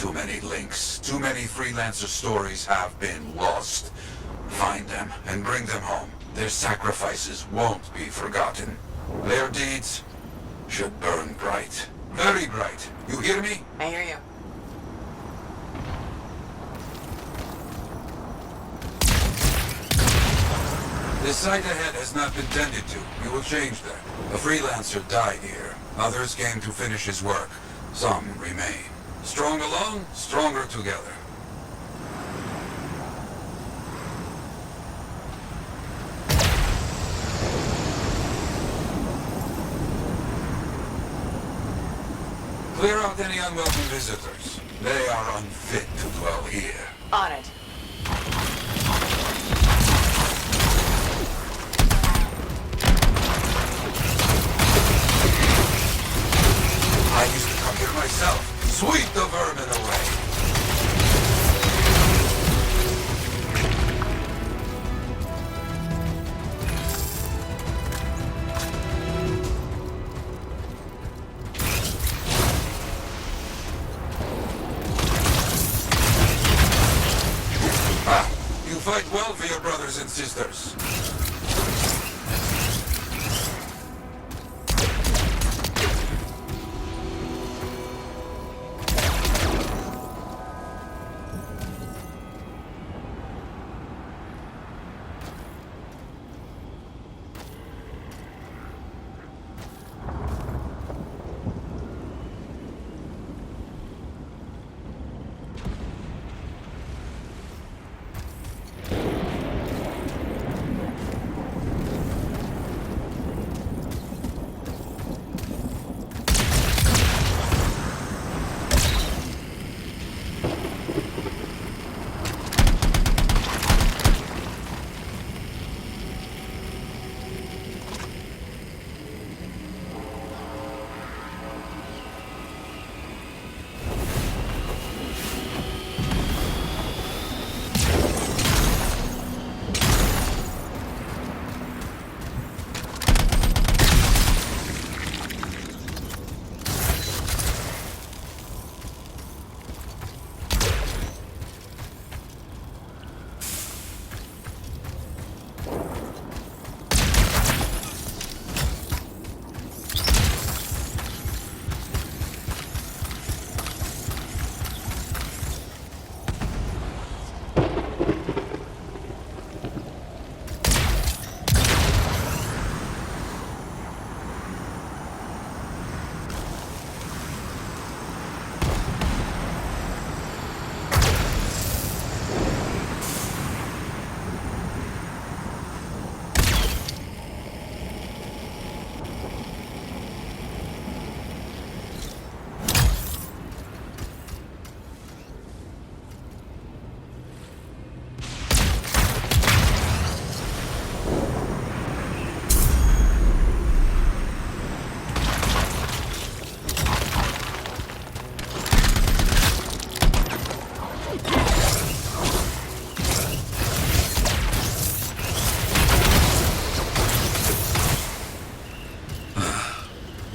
too many links. Too many freelancer stories have been lost. Find them and bring them home. Their sacrifices won't be forgotten. Their deeds should burn bright. Very bright. You hear me? I hear you. The site ahead has not been tended to. We will change that. A freelancer died here. Others came to finish his work. Some remain. Strong alone, stronger together. Clear out any unwelcome visitors. They are unfit to dwell here. On it. I used to come here myself. Sweep the vermin away. You fight well for your brothers and sisters.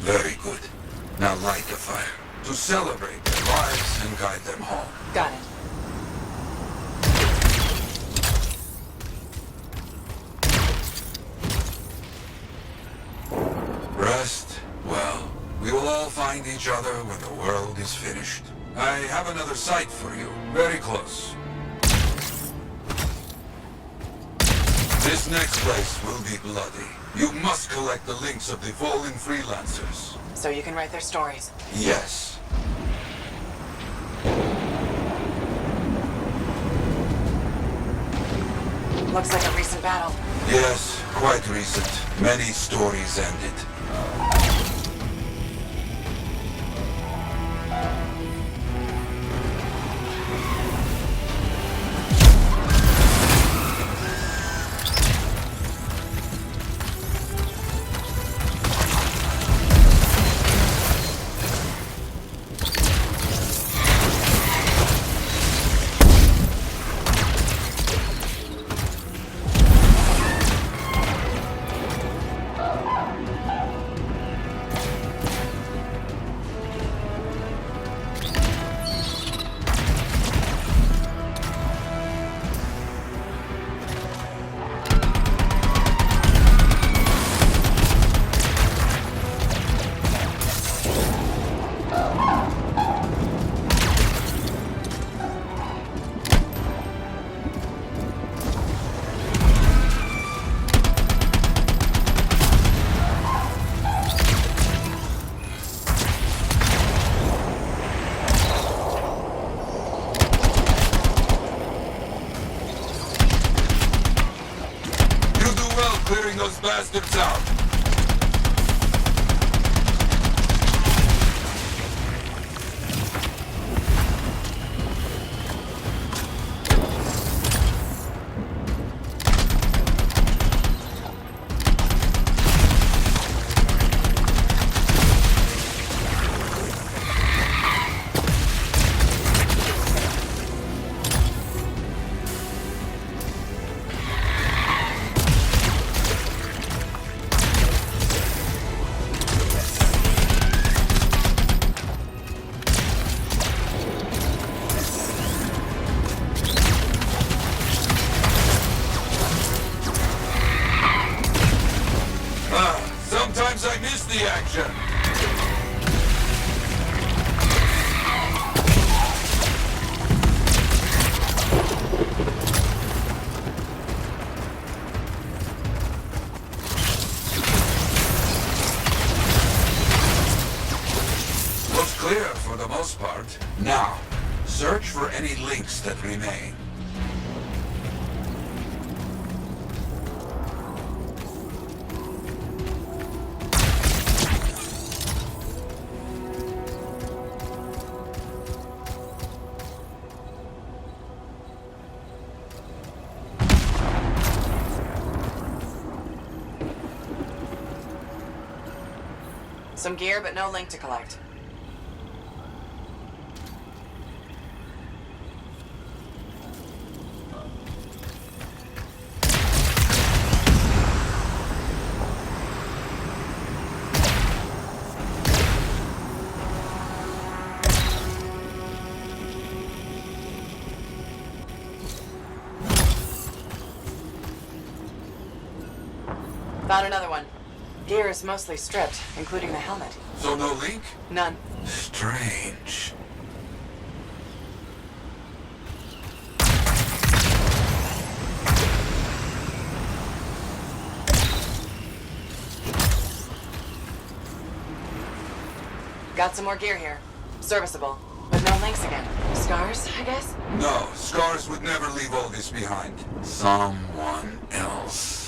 Very good. Now light the fire to celebrate their lives and guide them home. Got it. Rest. Well, we will all find each other when the world is finished. I have another site for you. Very close. This next place will be bloody. You must collect the links of the fallen freelancers. So you can write their stories. Yes. Looks like a recent battle. Yes, quite recent. Many stories ended. bastards out! Sometimes I miss the action. Looks clear for the most part. Now, search for any links that remain. Some gear, but no link to collect. Found another one. Gear is mostly stripped, including the helmet. So no link? None. Strange. Got some more gear here. Serviceable. But no links again. Scars, I guess? No, Scars would never leave all this behind. Someone else.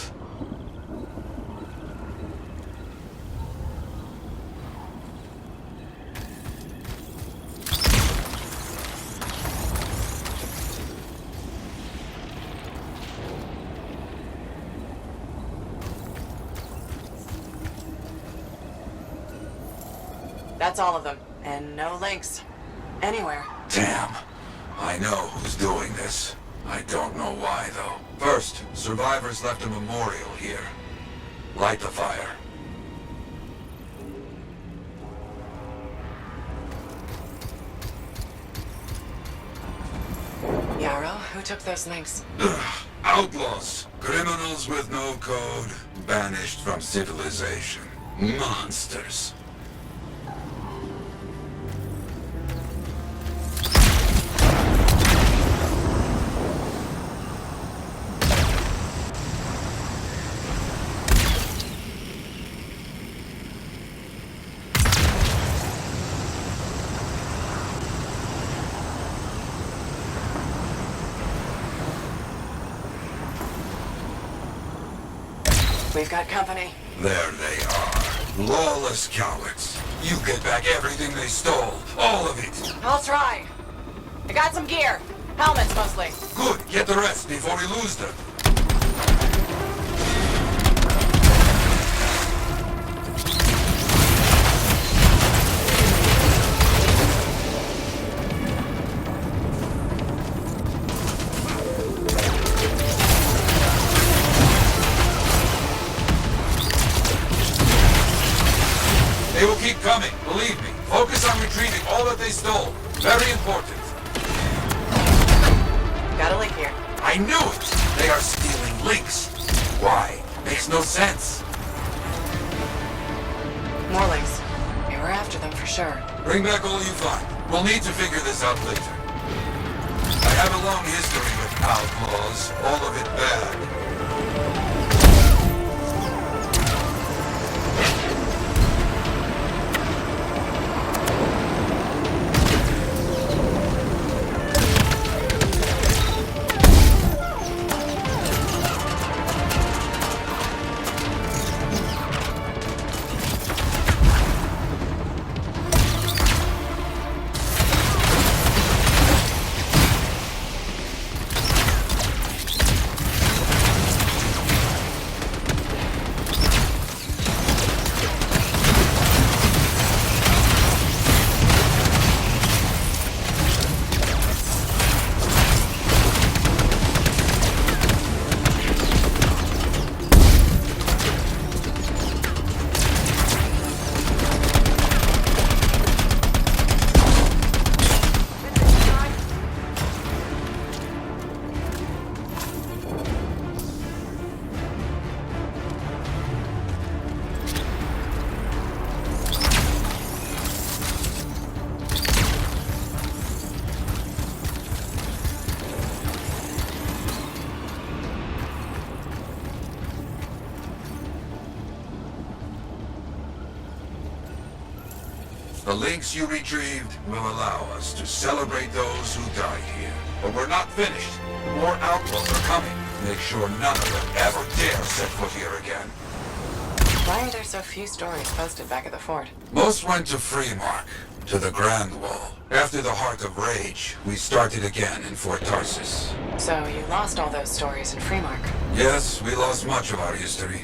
That's all of them. And no links. Anywhere. Damn. I know who's doing this. I don't know why, though. First, survivors left a memorial here. Light the fire. Yarrow, who took those links? Outlaws. Criminals with no code. Banished from civilization. Monsters. We've got company. There they are. Lawless cowards. You get back everything they stole. All of it. I'll try. I got some gear. Helmets, mostly. Good. Get the rest before we lose them. They will keep coming, believe me. Focus on retrieving all that they stole. Very important. Got a link here. I knew it! They are stealing links. Why? Makes no sense. More links. They were after them for sure. Bring back all you find. We'll need to figure this out later. I have a long history with outlaws, all of it bad. The links you retrieved will allow us to celebrate those who died here. But we're not finished. More outlaws are coming. Make sure none of them ever dare set foot here again. Why are there so few stories posted back at the fort? Most went to Freemark, to the Grand Wall. After the Heart of Rage, we started again in Fort Tarsus. So you lost all those stories in Freemark? Yes, we lost much of our history.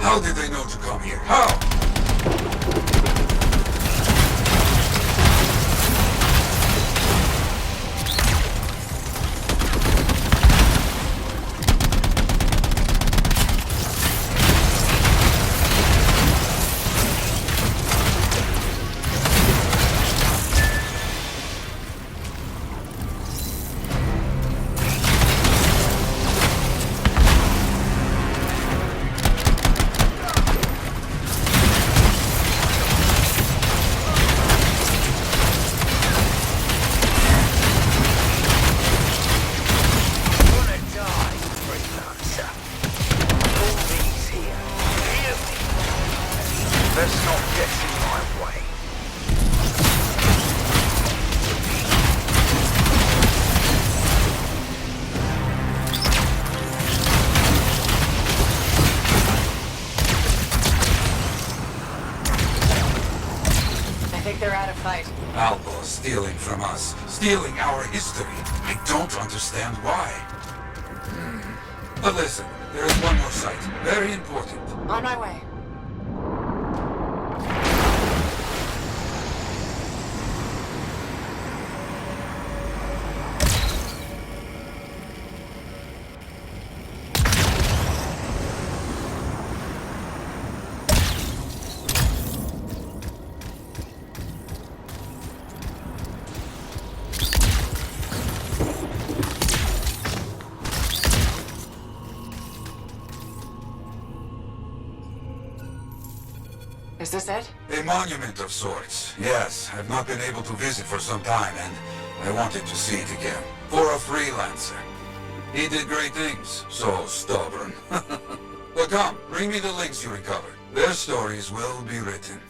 How did they know to come here? How? Let's not get in my way. I think they're out of fight. Outlaws stealing from us, stealing our history. I don't understand why. But listen, there is one more site, very important. On my way. Is this it? A monument of sorts. Yes, I've not been able to visit for some time, and I wanted to see it again. For a freelancer. He did great things. So stubborn. But come, bring me the links you recovered. Their stories will be written.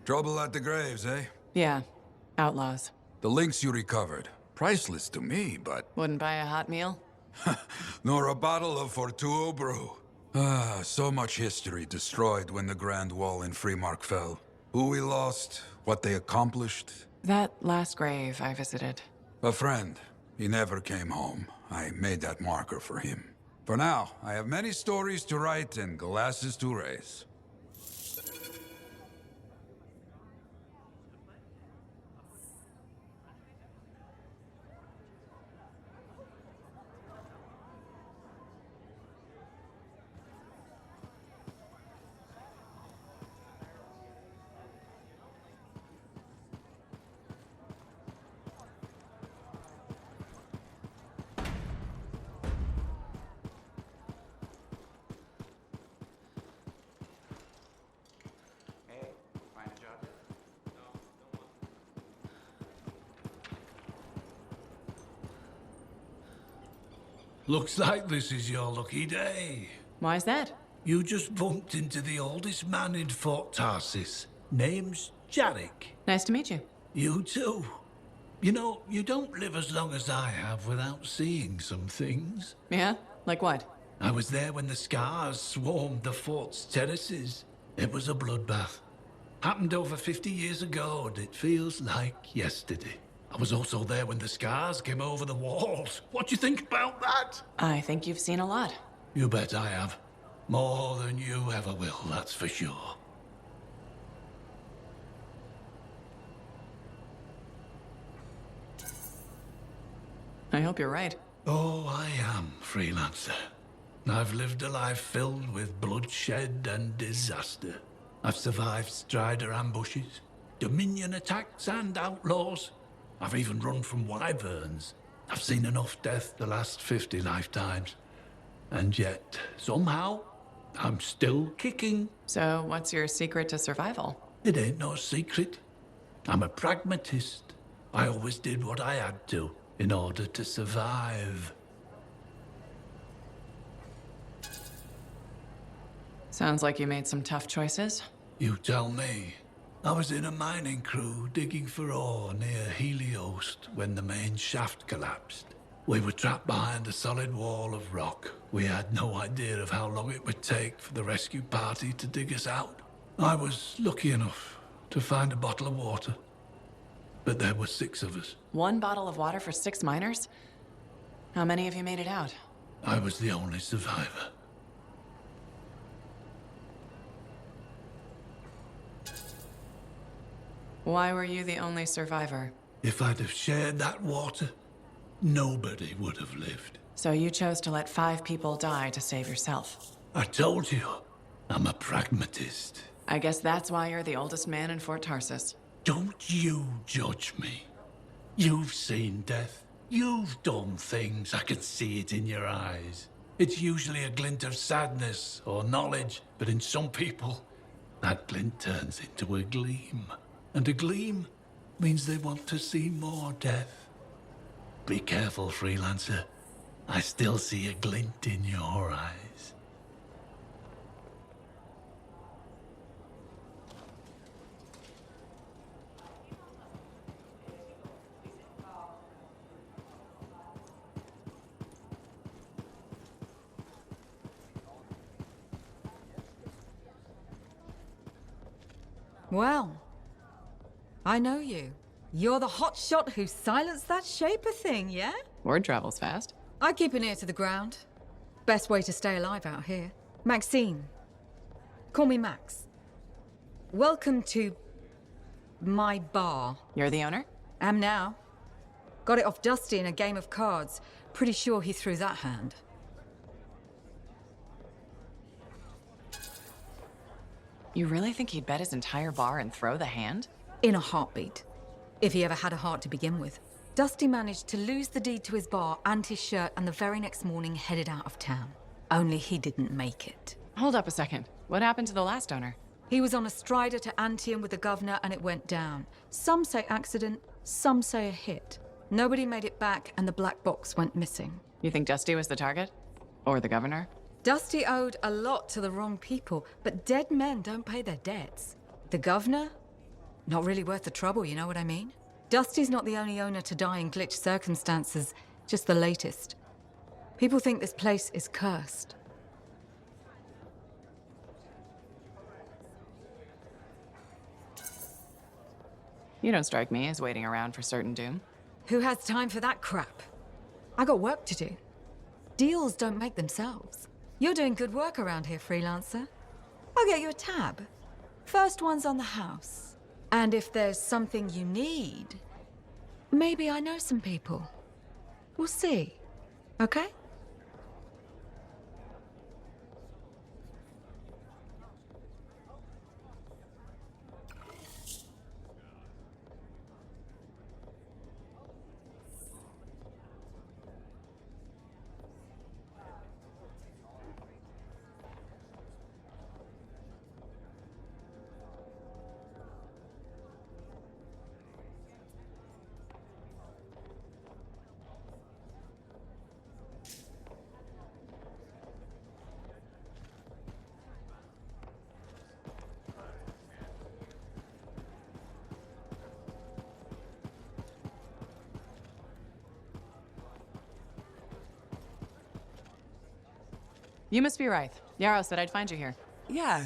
Trouble at the graves, eh? Yeah. Outlaws. The links you recovered. Priceless to me, but... Wouldn't buy a hot meal? nor a bottle of Fortuo brew. Ah, so much history destroyed when the Grand Wall in Freemark fell. Who we lost, what they accomplished. That last grave I visited. A friend. He never came home. I made that marker for him. For now, I have many stories to write and glasses to raise. Looks like this is your lucky day. Why's that? You just bumped into the oldest man in Fort Tarsis. Name's Jarek. Nice to meet you. You too. You know, you don't live as long as I have without seeing some things. Yeah? Like what? I was there when the scars swarmed the fort's terraces. It was a bloodbath. Happened over 50 years ago, and it feels like yesterday. I was also there when the scars came over the walls. What do you think about that? I think you've seen a lot. You bet I have. More than you ever will, that's for sure. I hope you're right. Oh, I am, freelancer. I've lived a life filled with bloodshed and disaster. I've survived Strider ambushes, Dominion attacks and outlaws. I've even run from wyverns. I've seen enough death the last 50 lifetimes. And yet, somehow, I'm still kicking. So, what's your secret to survival? It ain't no secret. I'm a pragmatist. I always did what I had to in order to survive. Sounds like you made some tough choices. You tell me. I was in a mining crew digging for ore near Heliost when the main shaft collapsed. We were trapped behind a solid wall of rock. We had no idea of how long it would take for the rescue party to dig us out. I was lucky enough to find a bottle of water. But there were 6 of us. 1 bottle of water for 6 miners? How many of you made it out? I was the only survivor. Why were you the only survivor? If I'd have shared that water, nobody would have lived. So you chose to let 5 people die to save yourself. I told you, I'm a pragmatist. I guess that's why you're the oldest man in Fort Tarsis. Don't you judge me. You've seen death. You've done things. I can see it in your eyes. It's usually a glint of sadness or knowledge, but in some people, that glint turns into a gleam. And a gleam means they want to see more death. Be careful, freelancer. I still see a glint in your eyes. Well, I know you. You're the hotshot who silenced that Shaper thing, yeah? Word travels fast. I keep an ear to the ground. Best way to stay alive out here. Maxine. Call me Max. Welcome to my bar. You're the owner? Am now. Got it off Dusty in a game of cards. Pretty sure he threw that hand. You really think he'd bet his entire bar and throw the hand? In a heartbeat. If he ever had a heart to begin with. Dusty managed to lose the deed to his bar and his shirt, and the very next morning headed out of town. Only he didn't make it. Hold up a second. What happened to the last owner? He was on a strider to Anthem with the governor and it went down. Some say accident, some say a hit. Nobody made it back and the black box went missing. You think Dusty was the target? Or the governor? Dusty owed a lot to the wrong people, but dead men don't pay their debts. The governor? Not really worth the trouble, you know what I mean? Dusty's not the only owner to die in glitched circumstances, just the latest. People think this place is cursed. You don't strike me as waiting around for certain doom. Who has time for that crap? I got work to do. Deals don't make themselves. You're doing good work around here, freelancer. I'll get you a tab. First one's on the house. And if there's something you need, maybe I know some people. We'll see. Okay? You must be Rythe. Yarrow said I'd find you here. Yeah.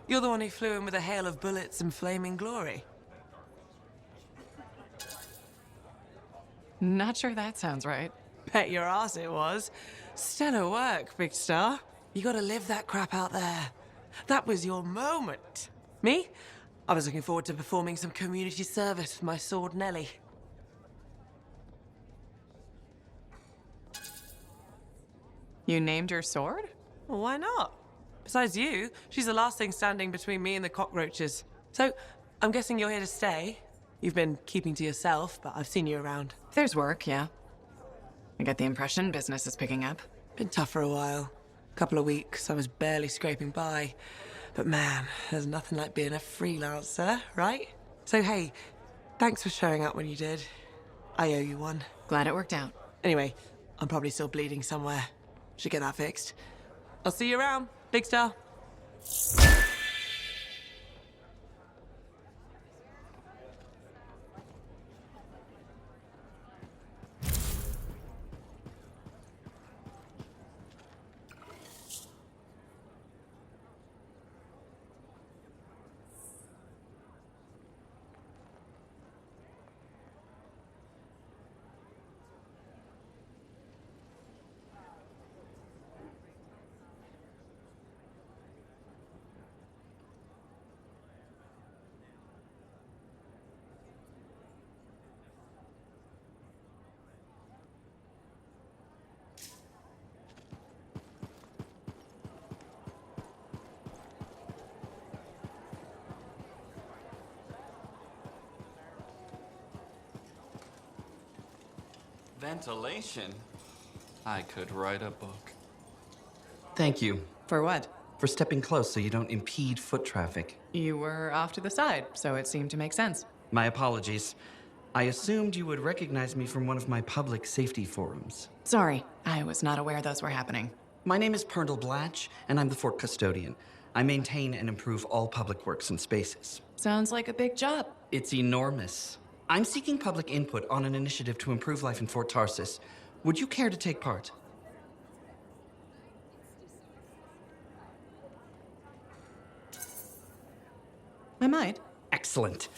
You're the one who flew in with a hail of bullets and flaming glory. Not sure that sounds right. Bet your ass it was. Stellar work, Big Star. You gotta live that crap out there. That was your moment. Me? I was looking forward to performing some community service with my sword Nellie. You named your sword? Well, why not? Besides you, she's the last thing standing between me and the cockroaches. So, I'm guessing you're here to stay. You've been keeping to yourself, but I've seen you around. There's work, yeah. I get the impression business is picking up. Been tough for a while. Couple of weeks, I was barely scraping by. But man, there's nothing like being a freelancer, right? So hey, thanks for showing up when you did. I owe you one. Glad it worked out. Anyway, I'm probably still bleeding somewhere. Should get that fixed. I'll see you around, Big Star. Ventilation? I could write a book. Thank you For what? for stepping close so you don't impede foot traffic. You were off to the side, so it seemed to make sense. My apologies. I assumed you would recognize me from one of my public safety forums. Sorry, I was not aware those were happening. My name is Pernell Blatch, and I'm the fort custodian. I maintain and improve all public works and spaces. Sounds like a big job. It's enormous. I'm seeking public input on an initiative to improve life in Fort Tarsis. Would you care to take part? I might. Excellent.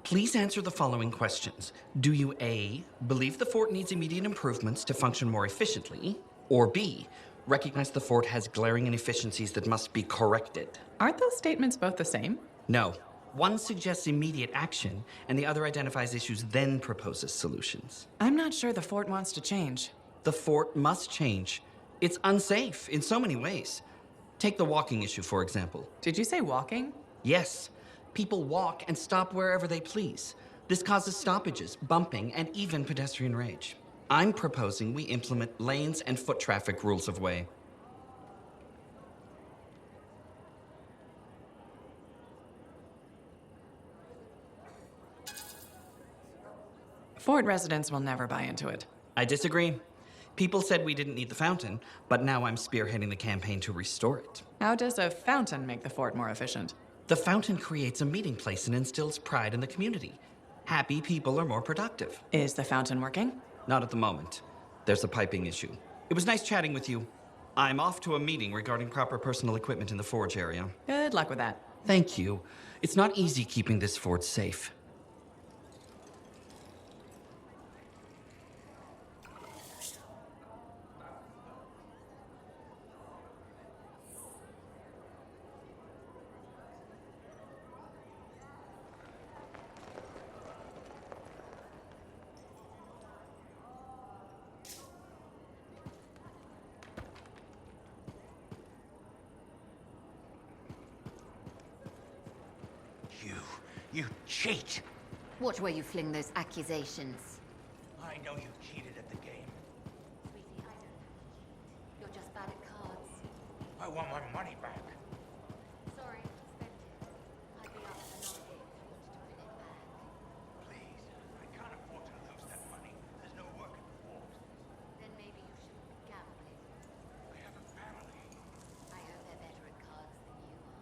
Please answer the following questions. Do you A, believe the fort needs immediate improvements to function more efficiently? Or B, recognize the fort has glaring inefficiencies that must be corrected? Aren't those statements both the same? No. One suggests immediate action, and the other identifies issues, then proposes solutions. I'm not sure the fort wants to change. The fort must change. It's unsafe in so many ways. Take the walking issue, for example. Did you say walking? Yes, people walk and stop wherever they please. This causes stoppages, bumping, and even pedestrian rage. I'm proposing we implement lanes and foot traffic rules of way. Fort residents will never buy into it. I disagree. People said we didn't need the fountain, but now I'm spearheading the campaign to restore it. How does a fountain make the fort more efficient? The fountain creates a meeting place and instills pride in the community. Happy people are more productive. Is the fountain working? Not at the moment. There's a piping issue. It was nice chatting with you. I'm off to a meeting regarding proper personal equipment in the forge area. Good luck with that. Thank you. It's not easy keeping this forge safe. You cheat! Watch where you fling those accusations. I know you cheated at the game. Sweetie, I don't know. You're just bad at cards. I want my money back. Sorry, spent it. I'd be up for another game if you wanted to win it back. Please, I can't afford to lose that money. There's no work in the fort. Then maybe you shouldn't be gambling. I have a family. I hope they're better at cards than you are.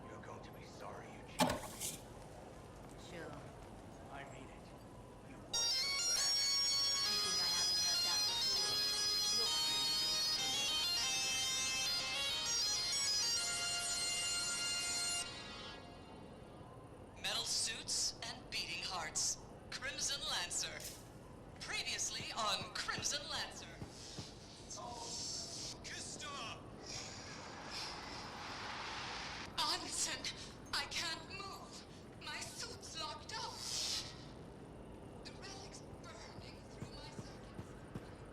You're going to be sorry you cheated me. Sure. I mean it. You watch your back. You think I haven't heard that before? You're Metal suits and beating hearts. Crimson Lancer. Previously on Crimson Lancer. Onsen, I can't move. My suit's locked up. The relic's burning through my circuits.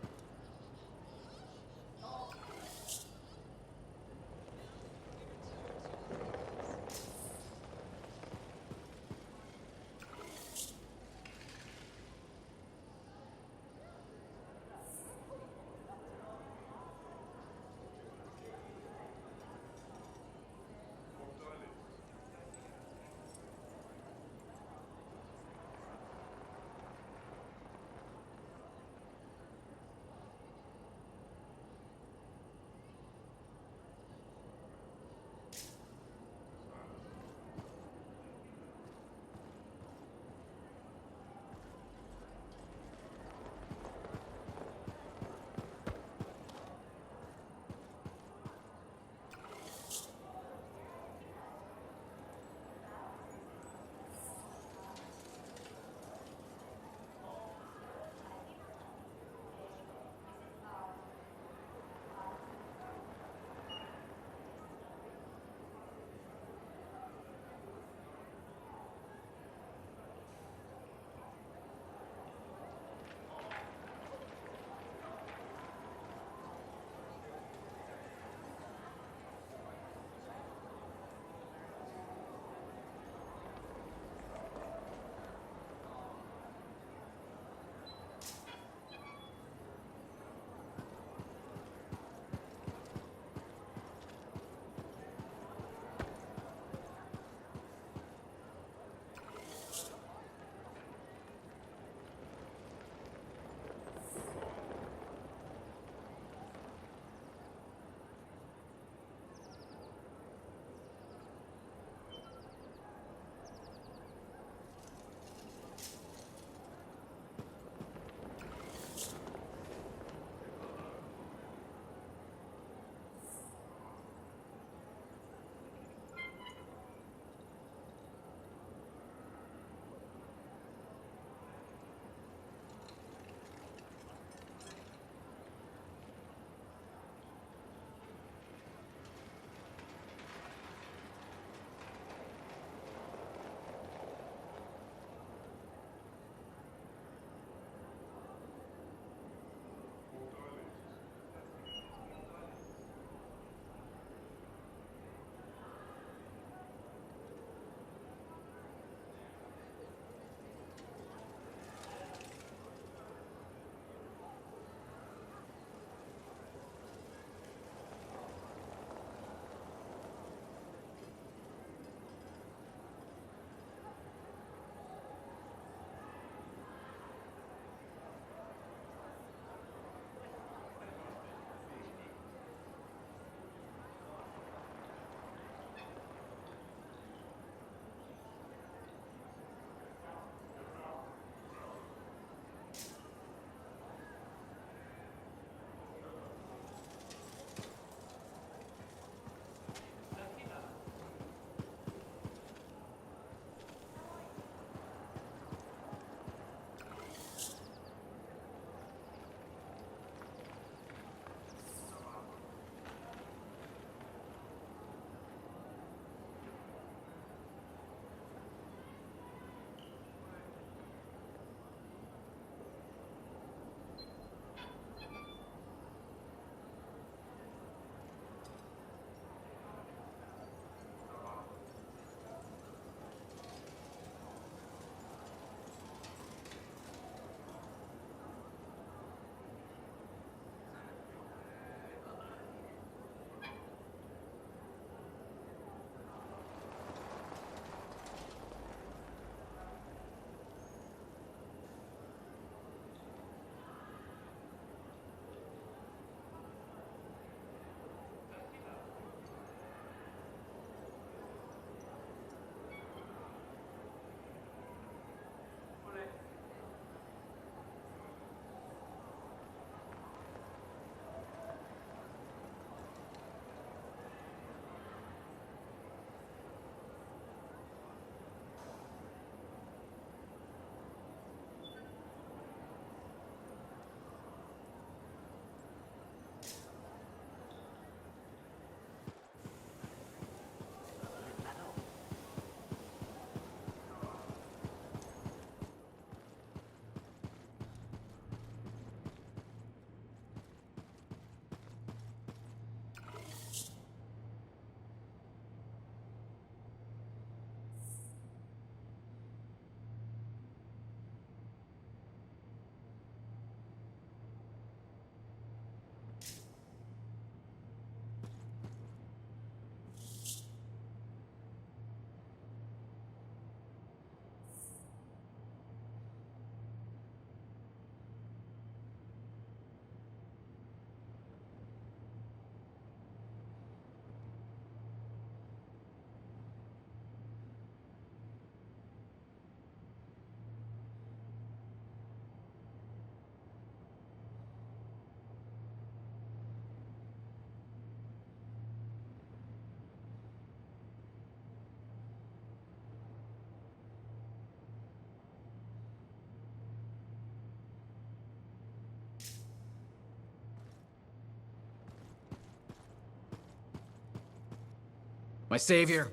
My savior.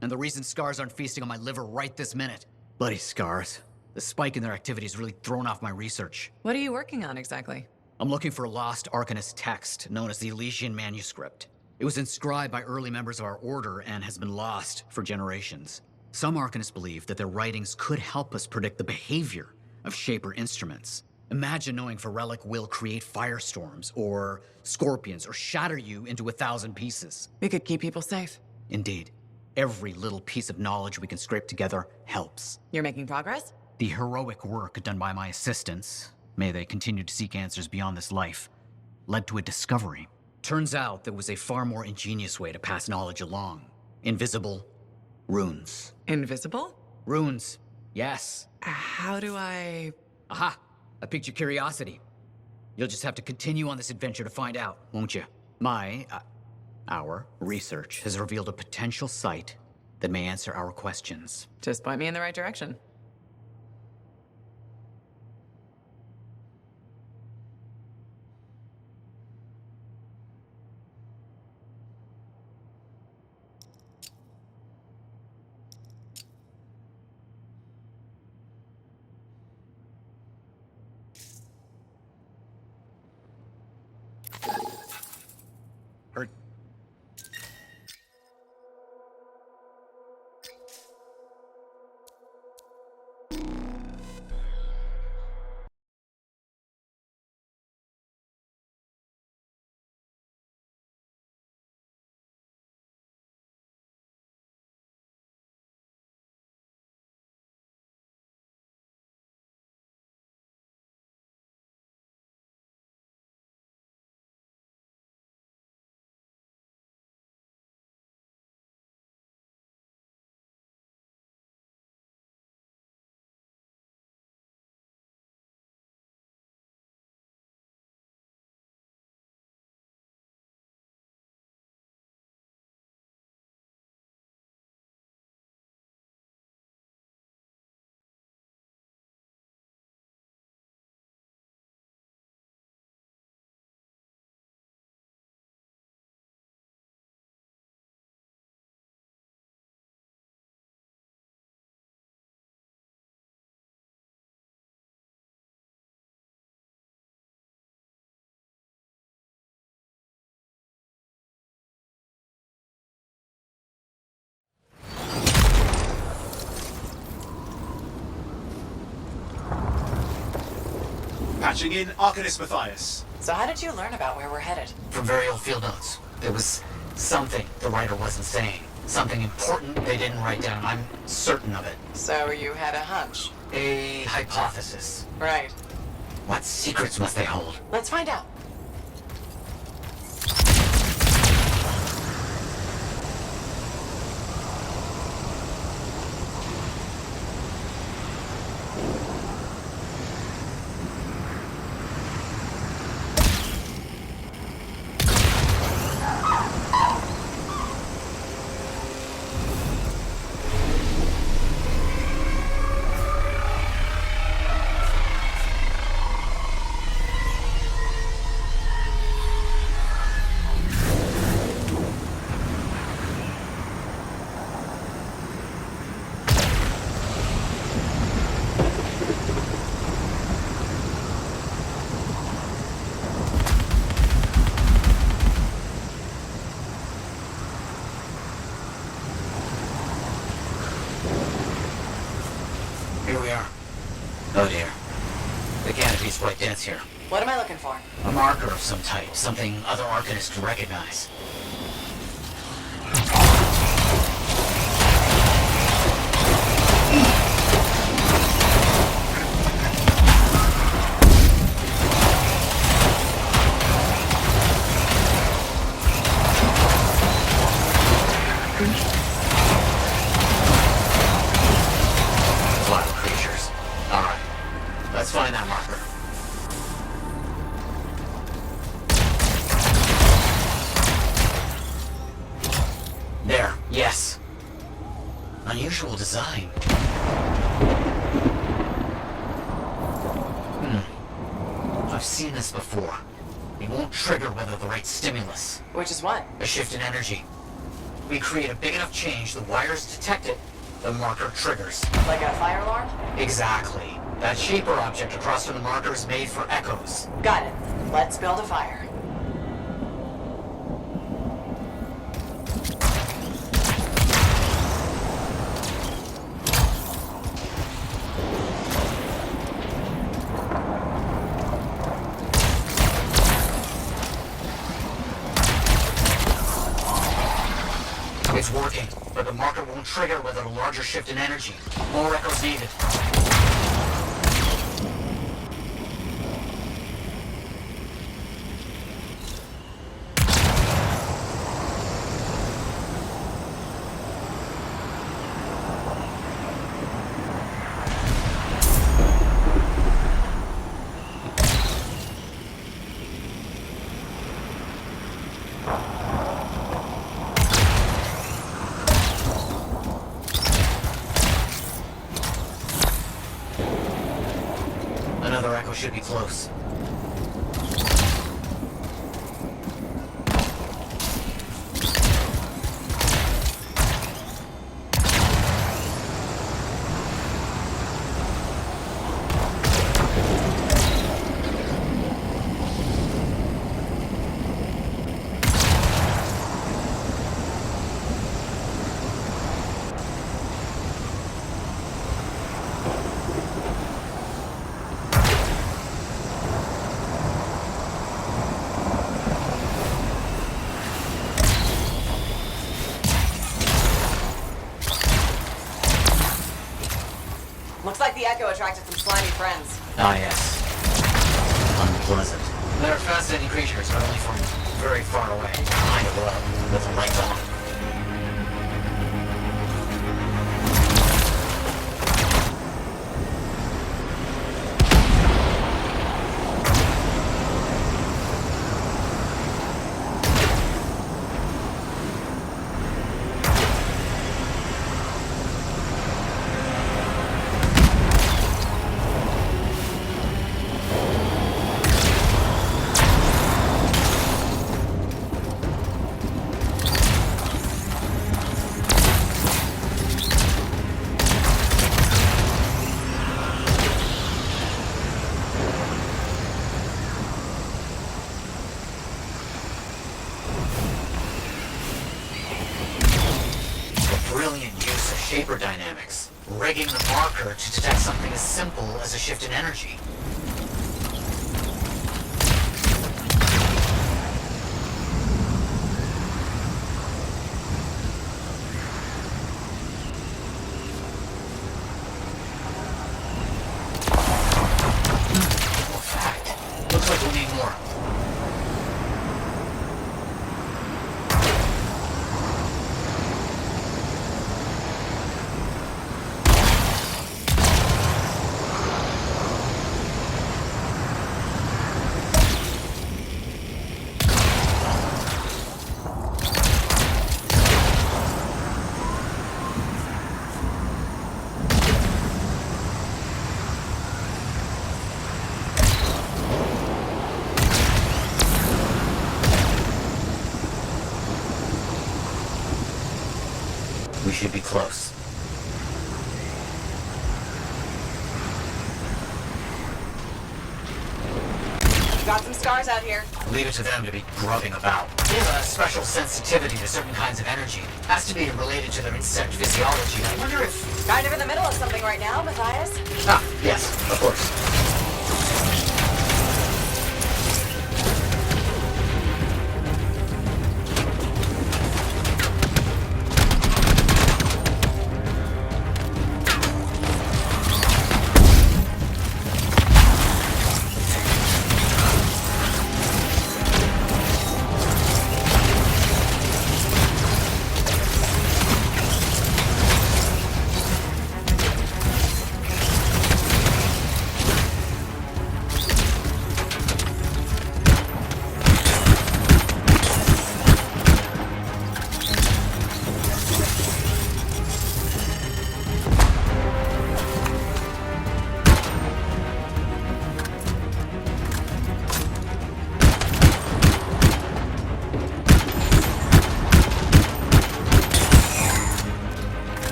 And the reason scars aren't feasting on my liver right this minute. Bloody scars. The spike in their activity has really thrown off my research. What are you working on exactly? I'm looking for a lost Arcanist text known as the Elysian Manuscript. It was inscribed by early members of our order and has been lost for generations. Some Arcanists believe that their writings could help us predict the behavior of Shaper instruments. Imagine knowing if a relic will create firestorms, or scorpions, or shatter you into 1,000 pieces. We could keep people safe. Indeed. Every little piece of knowledge we can scrape together helps. You're making progress? The heroic work done by my assistants, may they continue to seek answers beyond this life, led to a discovery. Turns out there was a far more ingenious way to pass knowledge along. Invisible runes. Invisible? Runes, yes. How do I... Aha! I piqued your curiosity. You'll just have to continue on this adventure to find out, won't you? Our research has revealed a potential site that may answer our questions. Just point me in the right direction. Patching in Arcanist Matthias. So how did you learn about where we're headed? From very old field notes. There was something the writer wasn't saying. Something important they didn't write down. I'm certain of it. So you had a hunch? A hypothesis. Right. What secrets must they hold? Let's find out. Here we are. Oh dear. The canopy's quite dense here. What am I looking for? A marker of some type. Something other Arcanists could recognize. Flat creatures. Alright. Let's find that marker. There, yes. Unusual design. I've seen this before. It won't trigger whether the right stimulus. Which is what? A shift in energy. We create a big enough change, the wires detect it, the marker triggers. Like a fire alarm? Exactly. That shaper object across from the marker is made for echoes. Got it. Let's build a fire. It's working, but the marker won't trigger without a larger shift in energy. More echoes needed. Another echo should be close. Looks like the echo attracted some slimy friends. Ah, yes. Unpleasant. They're fascinating creatures, but only from very far away. Kind of with the lights on. Brilliant use of shaper dynamics, rigging the marker to detect something as simple as a shift in energy. In fact, looks like we'll need more. We should be close. Got some scars out here. Leave it to them to be grubbing about. They have a special sensitivity to certain kinds of energy. Has to be related to their insect physiology. I wonder if... Kind of in the middle of something right now, Matthias. Ah, yes, of course.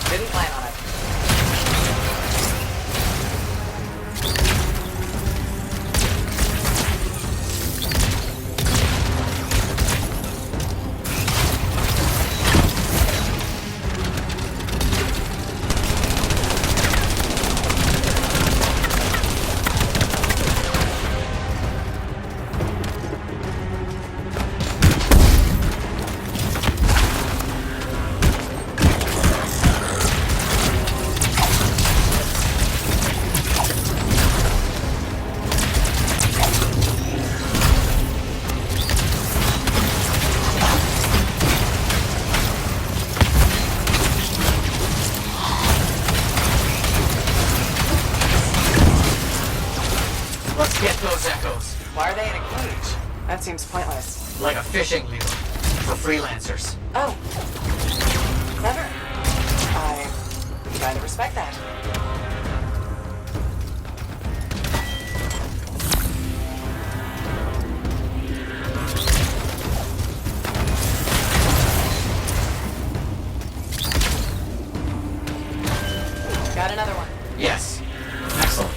Didn't plan on it. Let's get those echoes. Why are they in a cage? That seems pointless. Like a fishing lure for freelancers. Oh. Clever. I kind of respect that. Got another one. Yes. Excellent.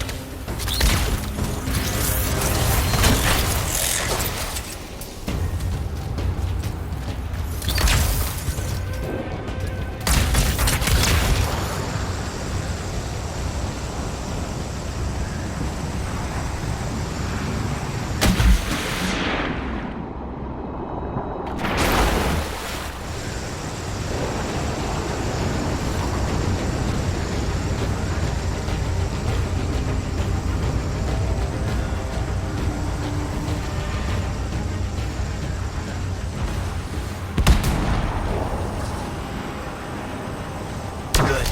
Good.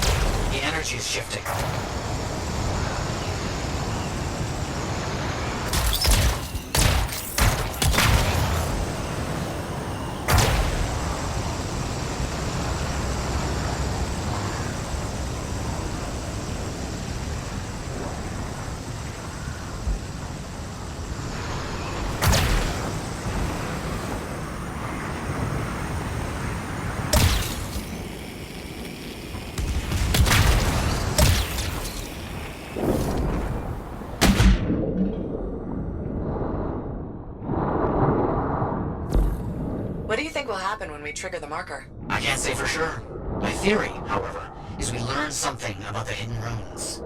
The energy is shifting. What do you think will happen when we trigger the marker? I can't say for sure. My theory, however, is we learn something about the hidden runes.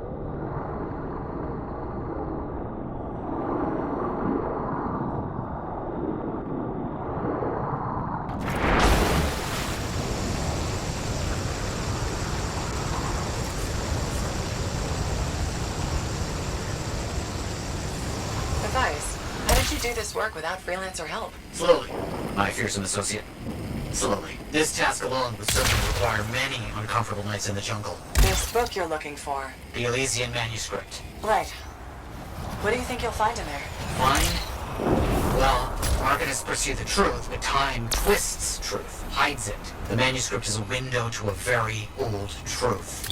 Matthias, how did you do this work without freelancer help? Slowly, my fearsome associate. Slowly. This task alone would certainly require many uncomfortable nights in the jungle. This book you're looking for. The Elysian manuscript. Right. What do you think you'll find in there? Find? Well, arcanists pursue the truth, but time twists truth, hides it. The manuscript is a window to a very old truth.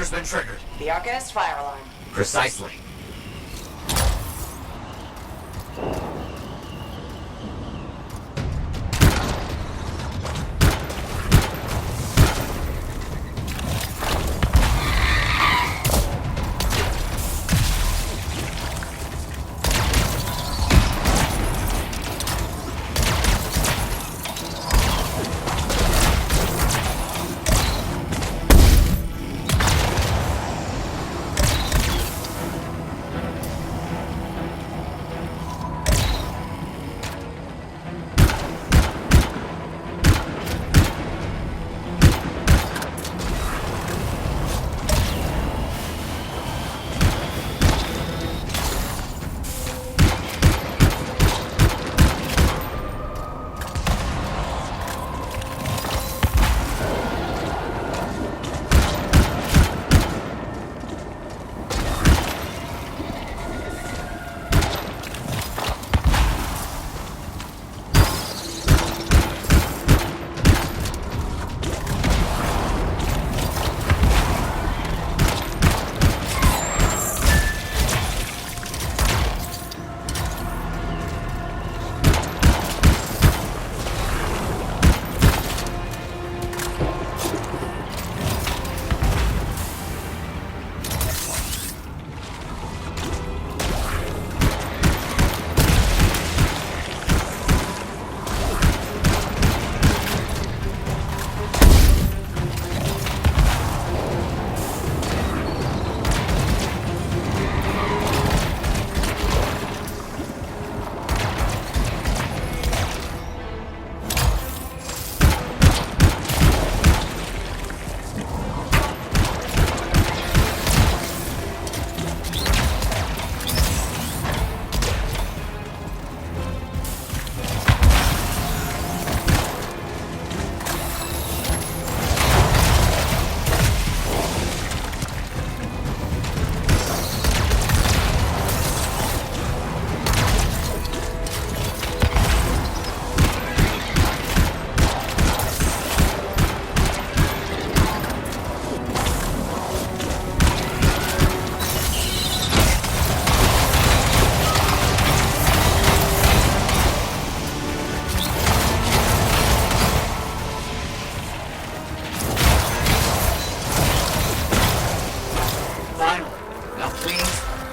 Trigger's been triggered. The Arcanist fire alarm. Precisely.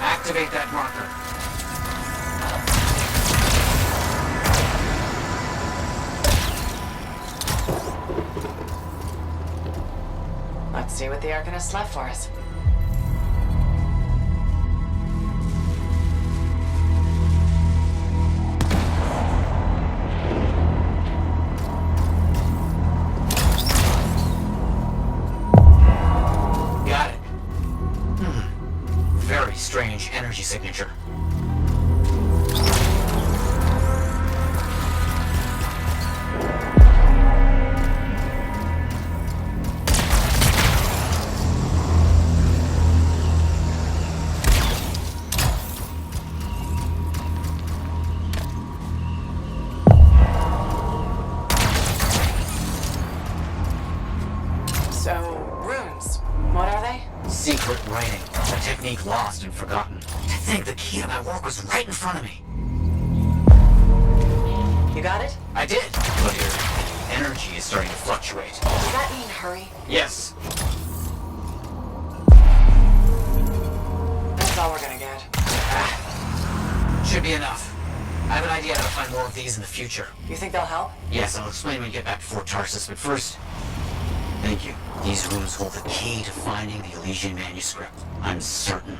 Activate that marker. Let's see what the Arcanist left for us. Got it. Very strange energy signature. So, runes. What are they? Secret writing. A technique lost and forgotten. To think the key to my work was right in front of me. You got it? I did. But your energy is starting to fluctuate. Does that mean hurry? Yes. That's all we're gonna get. Should be enough. I have an idea how to find more of these in the future. You think they'll help? Yes, I'll explain when we get back to Fort Tarsus, but first... Thank you. These rooms hold the key to finding the Elysian manuscript. I'm certain.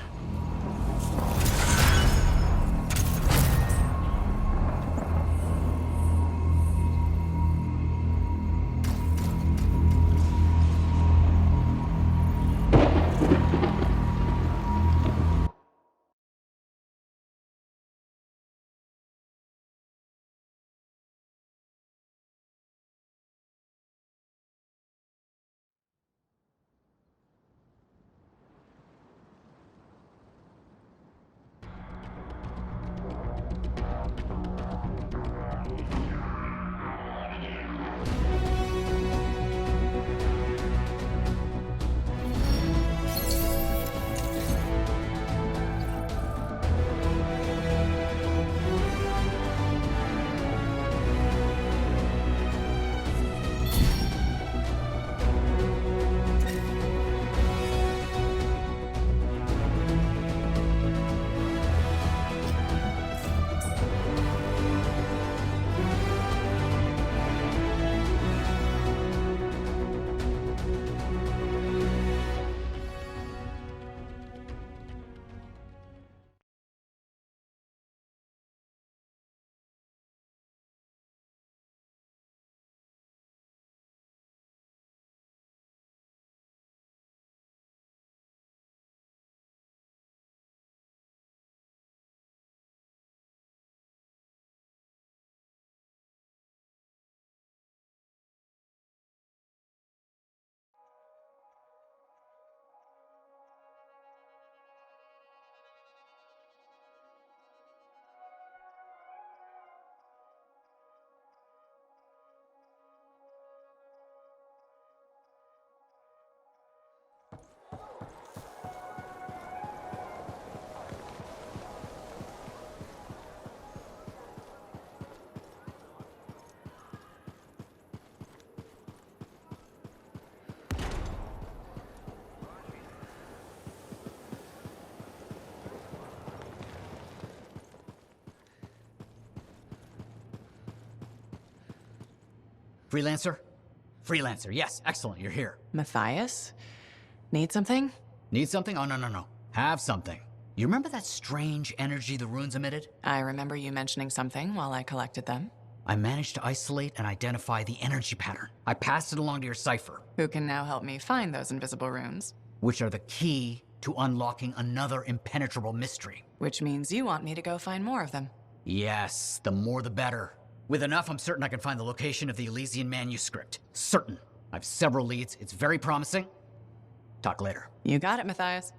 Freelancer? Freelancer, yes, excellent, you're here. Matthias? Need something? Need something? Oh, no. Have something. You remember that strange energy the runes emitted? I remember you mentioning something while I collected them. I managed to isolate and identify the energy pattern. I passed it along to your cipher. Who can now help me find those invisible runes? Which are the key to unlocking another impenetrable mystery. Which means you want me to go find more of them. Yes, the more the better. With enough, I'm certain I can find the location of the Elysian manuscript. Certain. I have several leads. It's very promising. Talk later. You got it, Matthias.